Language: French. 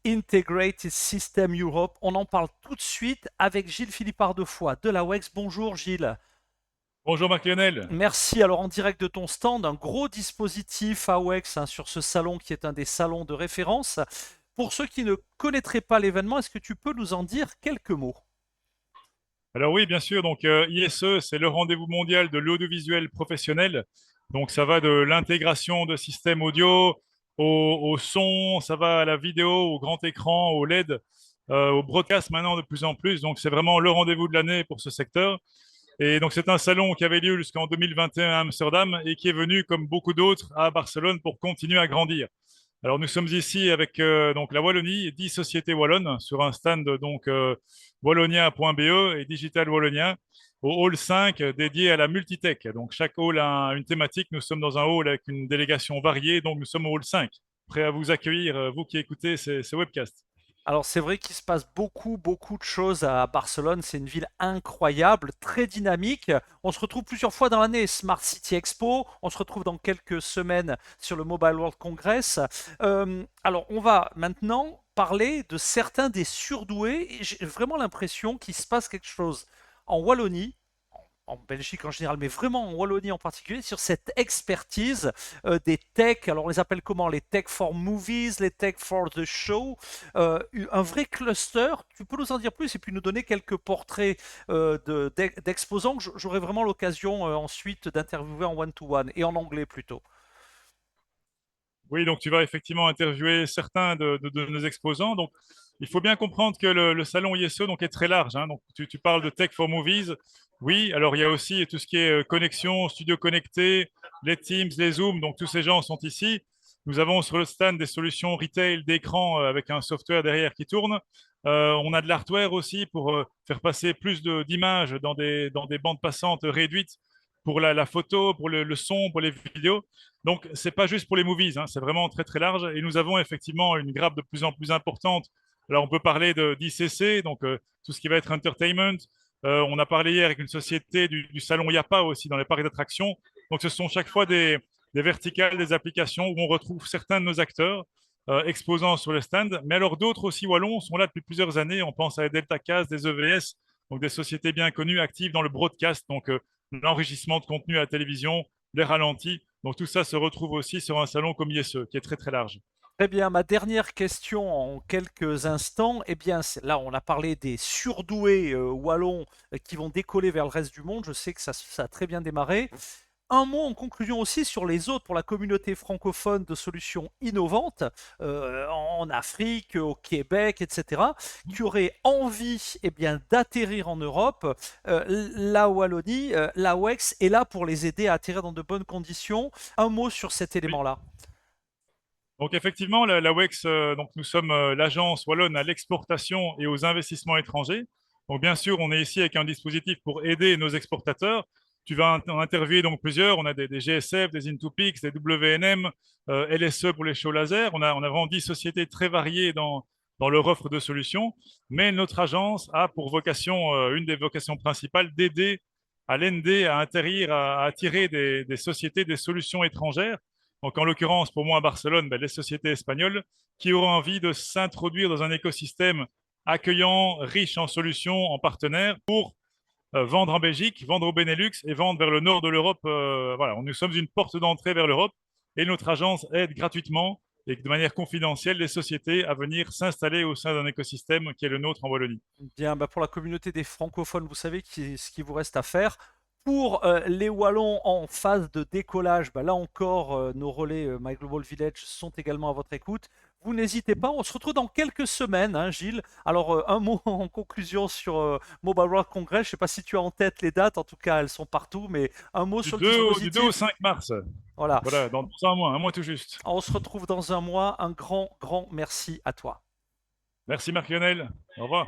Integrated System Europe. On en parle tout de suite avec Gilles Philippard de Foix de la WEX. Bonjour Gilles. Bonjour Marc-Lionel. Merci. Alors en direct de ton stand, un gros dispositif AWEX sur ce salon qui est un des salons de référence. Pour ceux qui ne connaîtraient pas l'événement, est-ce que tu peux nous en dire quelques mots? Alors oui, bien sûr, donc ISE, c'est le rendez-vous mondial de l'audiovisuel professionnel. Donc ça va de l'intégration de systèmes audio au son, ça va à la vidéo, au grand écran, au LED, au broadcast maintenant de plus en plus. Donc c'est vraiment le rendez-vous de l'année pour ce secteur. Et donc c'est un salon qui avait lieu jusqu'en 2021 à Amsterdam et qui est venu, comme beaucoup d'autres, à Barcelone pour continuer à grandir. Alors nous sommes ici avec donc la Wallonie et 10 sociétés wallonnes sur un stand donc wallonia.be et Digital Wallonia au hall 5 dédié à la multitech. Donc chaque hall a une thématique. Nous sommes dans un hall avec une délégation variée, donc nous sommes au hall 5, prêt à vous accueillir, vous qui écoutez ces webcasts. Alors c'est vrai qu'il se passe beaucoup de choses à Barcelone. C'est une ville incroyable, très dynamique. On se retrouve plusieurs fois dans l'année. Smart City Expo. On se retrouve dans quelques semaines sur le Mobile World Congress. Alors on va maintenant parler de certains des surdoués. Et j'ai vraiment l'impression qu'il se passe quelque chose en Wallonie, en Belgique en général, mais vraiment en Wallonie en particulier, sur cette expertise des tech. Alors on les appelle comment? Les tech for movies, les tech for the show. Un vrai cluster. Tu peux nous en dire plus et puis nous donner quelques portraits d'exposants que j'aurai vraiment l'occasion ensuite d'interviewer en one-to-one et en anglais plutôt. Oui, donc tu vas effectivement interviewer certains de nos exposants. Donc, il faut bien comprendre que le salon ISE donc, est très large, hein. Donc, tu parles de Tech for Movies. Oui, alors il y a aussi tout ce qui est connexion, studio connecté, les Teams, les Zooms. Donc, tous ces gens sont ici. Nous avons sur le stand des solutions retail d'écran avec un software derrière qui tourne. On a de l'hardware aussi pour faire passer plus d'images dans des bandes passantes réduites pour la photo, pour le son, pour les vidéos. Donc, c'est pas juste pour les movies, hein, c'est vraiment très très large. Et nous avons effectivement une grappe de plus en plus importante. Alors, on peut parler d'ICC, donc tout ce qui va être entertainment. On a parlé hier avec une société du salon IAPA aussi dans les parcs d'attractions. Donc, ce sont chaque fois des verticales, des applications où on retrouve certains de nos acteurs exposant sur le stand. Mais alors, d'autres aussi wallons sont là depuis plusieurs années. On pense à Delta Cast, des EVS, donc des sociétés bien connues actives dans le broadcast, donc l'enrichissement de contenu à la télévision, les ralentis. Donc tout ça se retrouve aussi sur un salon comme ISE, qui est très très large. Très bien, ma dernière question en quelques instants, eh bien là on a parlé des surdoués wallons qui vont décoller vers le reste du monde, je sais que ça a très bien démarré. Un mot en conclusion aussi sur les autres pour la communauté francophone de solutions innovantes en Afrique, au Québec, etc., qui auraient envie eh bien, d'atterrir en Europe. La Wallonie, la WEX est là pour les aider à atterrir dans de bonnes conditions. Un mot sur cet Oui. élément-là. Donc effectivement, la WEX, donc nous sommes l'agence wallonne à l'exportation et aux investissements étrangers. Donc bien sûr, on est ici avec un dispositif pour aider nos exportateurs. Tu vas en interviewer donc plusieurs. On a des GSF, des Intopix, des WNM, LSE pour les shows laser. On a vraiment 10 sociétés très variées dans leur offre de solutions. Mais notre agence a pour vocation, une des vocations principales, d'aider à l'ND à atterrir, à attirer des sociétés, des solutions étrangères. Donc, en l'occurrence, pour moi, à Barcelone, ben, les sociétés espagnoles qui auront envie de s'introduire dans un écosystème accueillant, riche en solutions, en partenaires pour vendre en Belgique, vendre au Benelux et vendre vers le nord de l'Europe. Voilà, nous sommes une porte d'entrée vers l'Europe et notre agence aide gratuitement et de manière confidentielle les sociétés à venir s'installer au sein d'un écosystème qui est le nôtre en Wallonie. Bien, bah, pour la communauté des francophones, vous savez ce qu'il vous reste à faire. Pour les Wallons en phase de décollage, bah, là encore, nos relais My Global Village sont également à votre écoute. Vous n'hésitez pas, on se retrouve dans quelques semaines, hein, Gilles. Alors, un mot en conclusion sur Mobile World Congress. Je ne sais pas si tu as en tête les dates, en tout cas, elles sont partout, mais un mot sur le Du 2 au dispositif. 5 mars. Voilà, Voilà, dans un mois tout juste. on se retrouve dans un mois. Un grand merci à toi. Merci Marc-Lionel. Au revoir.